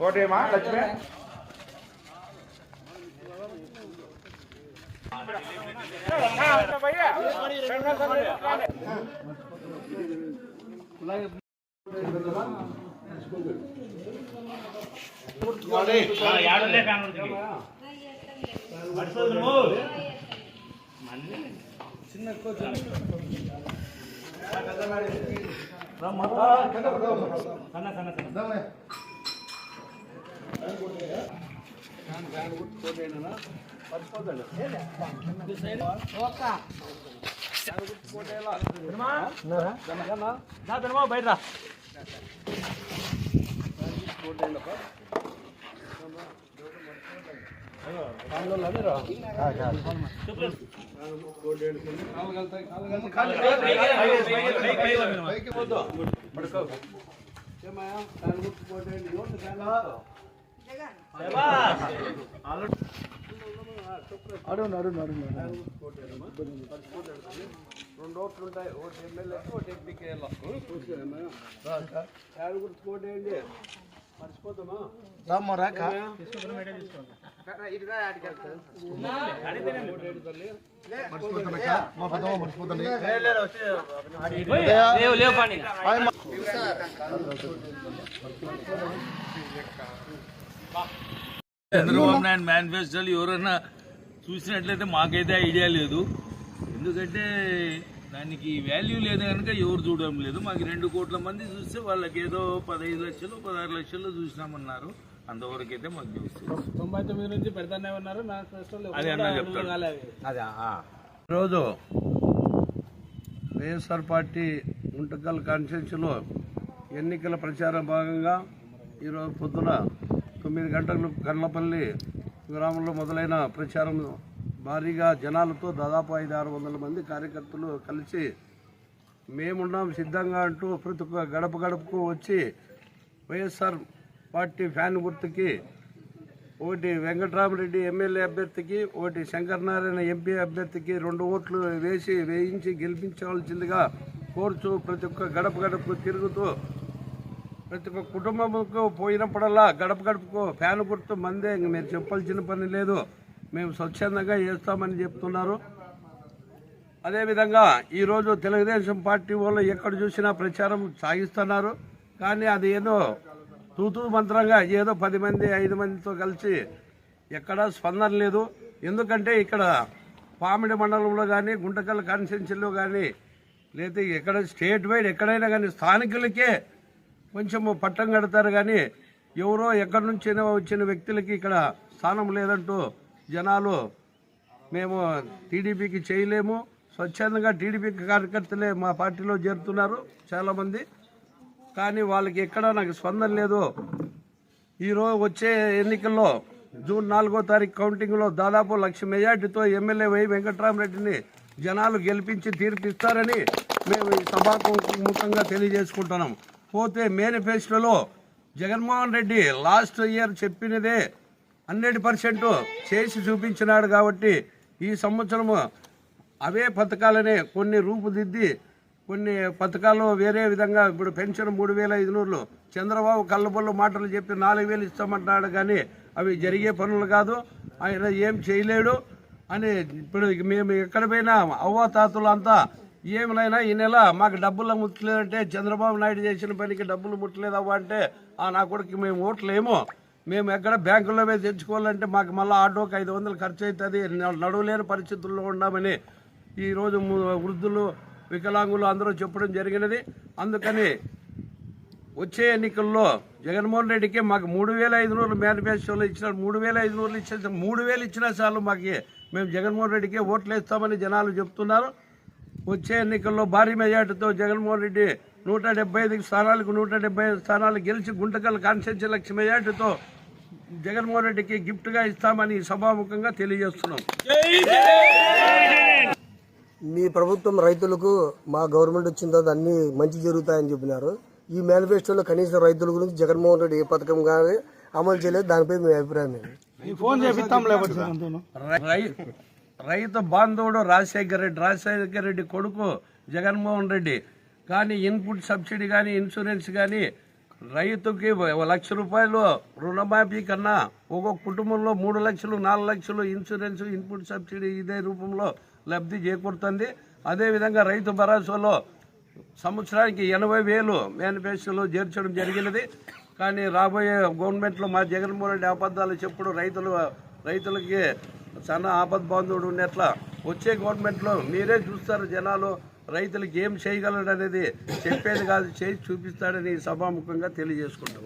ఓటేమా లక్ష్మి చిన్న బయట రెండు ఓట్లు ఉంటాయి, ఒకటి ఎమ్మెల్యేకి ఒకటి ఎంపీకి గుర్తుకోండి. మర్చిపోతామా చంద్రబాబు నాయుడు మేనిఫెస్టోలు ఎవరైనా చూసినట్లయితే మాకైతే ఐడియా లేదు. ఎందుకంటే దానికి వాల్యూ లేదు కనుక ఎవరు చూడడం లేదు. మాకు 2 కోట్ల మంది చూస్తే వాళ్ళకి ఏదో 15 లక్షలు 16 లక్షలు చూసినామన్నారు. అంతవరకు అయితే మాకు తెలుస్తుంది. 99 నుంచి పెడతానే ఉన్నారు. అది అన్న చెప్తాడు. ఈరోజు వైఎస్ఆర్ పార్టీ గుంటకల్ కాన్స్టిట్యూన్సీలో ఎన్నికల ప్రచారం భాగంగా ఈరోజు పొద్దున 9 గంటలకు గండ్లపల్లి గ్రామంలో మొదలైన ప్రచారం భారీగా జనాలతో దాదాపు 500-600 మంది కార్యకర్తలు కలిసి మేమున్నాం సిద్ధంగా అంటూ ప్రతి ఒక్క గడప గడపకు వచ్చి వైఎస్ఆర్ పార్టీ ఫ్యాన్ గుర్తుకి ఒకటి వెంకటరామరెడ్డి ఎమ్మెల్యే అభ్యర్థికి, ఒకటి శంకరనారాయణ ఎంపీ అభ్యర్థికి 2 ఓట్లు వేయించి గెలిపించవలసిందిగా కోరుచు ప్రతి ఒక్క గడప గడపకు తిరుగుతూ ప్రతి ఒక్క కుటుంబంకు పోయినప్పుడల్లా గడప గడపకు ఫ్యాన్ గుర్తు మందే, మీరు చెప్పాల్సిన పని లేదు, మేము స్వచ్ఛందంగా చేస్తామని చెప్తున్నారు. అదేవిధంగా ఈరోజు తెలుగుదేశం పార్టీ వాళ్ళు ఎక్కడ చూసినా ప్రచారం సాగిస్తున్నారు. కానీ అది ఏదో తూతూ మంత్రంగా ఏదో 10 మంది 5 మందితో కలిసి ఎక్కడా స్పందన లేదు. ఎందుకంటే ఇక్కడ పామిడి మండలంలో కానీ గుంటకల్ కాన్స్టిట్యున్సీలో కానీ లేదా ఎక్కడ స్టేట్ వైడ్ ఎక్కడైనా కానీ స్థానికులకే కొంచెం పట్టం కడతారు. కానీ ఎవరో ఎక్కడి నుంచి వచ్చిన వ్యక్తులకి ఇక్కడ స్థానం లేదంటూ జనాలు మేము టీడీపీకి చేయలేము, స్వచ్ఛందంగా టీడీపీ కార్యకర్తలే మా పార్టీలో చేరుతున్నారు చాలామంది. కానీ వాళ్ళకి ఎక్కడా నాకు స్పందన లేదు. ఈరోజు వచ్చే ఎన్నికల్లో జూన్ 4వ తారీఖు కౌంటింగ్లో దాదాపు 1,00,000 మెజార్టీతో ఎమ్మెల్యే వై వెంకటరామరెడ్డిని జనాలు గెలిపించి తీర్పిస్తారని మేము ఈ సభాముఖంగా తెలియజేసుకుంటున్నాం. పోతే మేనిఫెస్టోలో జగన్మోహన్ రెడ్డి లాస్ట్ ఇయర్ చెప్పినదే 100% చేసి చూపించినాడు. కాబట్టి ఈ సంవత్సరము అవే పథకాలనే కొన్ని రూపుదిద్ది కొన్ని పథకాలు వేరే విధంగా ఇప్పుడు పెన్షన్ 3,500 చంద్రబాబు కళ్ళబొల్లు మాటలు చెప్పి 4,000 ఇస్తామంటున్నాడు. కానీ అవి జరిగే పనులు కాదు, ఆయన ఏం చేయలేడు అని ఇప్పుడు మేము ఎక్కడ పోయినా అవ్వాతాతలు అంతా ఏమైనా ఈ నెల మాకు డబ్బులు ముట్టలేదంటే చంద్రబాబు నాయుడు చేసిన పనికి డబ్బులు ముట్టలేదు అవ్వ అంటే నా కొడుకు మేము ఓట్లేమో, మేము ఎక్కడ బ్యాంకుల్లో పోయి తెచ్చుకోవాలంటే మాకు మళ్ళీ ఆటోకి 500 ఖర్చు అవుతుంది, నడవలేని పరిస్థితుల్లో ఉన్నామని ఈరోజు వృద్ధులు వికలాంగులు అందరూ చెప్పడం జరిగినది. అందుకని వచ్చే ఎన్నికల్లో జగన్మోహన్ రెడ్డికి మాకు 3,500 మేనిఫెస్టోలో ఇచ్చిన 3,500 ఇచ్చే 3,000 ఇచ్చినా చాలు మాకు, మేము జగన్మోహన్ రెడ్డికి ఓట్లు వేస్తామని జనాలు చెప్తున్నారు. వచ్చే ఎన్నికల్లో భారీ మెజార్టీతో జగన్మోహన్ రెడ్డి 175 స్థానాలకు 175 స్థానాలు గెలిచి గుంటకల్ కాన్స్టిట్యున్సీ 1,00,000 మెజార్టీతో జగన్మోహన్ రెడ్డికి గిఫ్ట్గా ఇస్తామని సభాముఖంగా తెలియజేస్తున్నాం. మీ ప్రభుత్వం రైతులకు మా గవర్నమెంట్ వచ్చిన తర్వాత అన్ని మంచి జరుగుతాయని చెప్పినారు. ఈ మేనిఫెస్టోలో కనీసం రైతుల గురించి జగన్మోహన్ రెడ్డి ఏ పథకం కానీ అమలు చేయలేదు. దానిపై మీ అభిప్రాయం ఏంటి? రైతు బాంధవుడు రాజశేఖర రెడ్డి కొడుకు జగన్మోహన్ రెడ్డి. కానీ ఇన్పుట్ సబ్సిడీ కానీ ఇన్సూరెన్స్ కానీ రైతుకి 1 లక్ష రూపాయలు రుణమాఫీ కన్నా ఒక్కొక్క కుటుంబంలో 3 లక్షలు 4 లక్షలు ఇన్సూరెన్స్ ఇన్పుట్ సబ్సిడీ ఇదే రూపంలో లబ్ధి చేకూరుతుంది. అదేవిధంగా రైతు భరోసాలో సంవత్సరానికి 80,000 మేనిఫెస్టోలో చేర్చడం జరిగినది. కానీ రాబోయే గవర్నమెంట్లో మా జగన్మోహన్ రెడ్డి అబద్ధాలు చెప్పుడు రైతులకి చాలా ఆపద్బాంధవుడు ఉన్నట్ల వచ్చే గవర్నమెంట్లో మీరే చూస్తారు. జనాలు రైతులకి ఏం చేయగలడు అనేది చెప్పేది కాదు, చేసి చూపిస్తాడని సభాముఖంగా తెలియజేసుకుంటాం.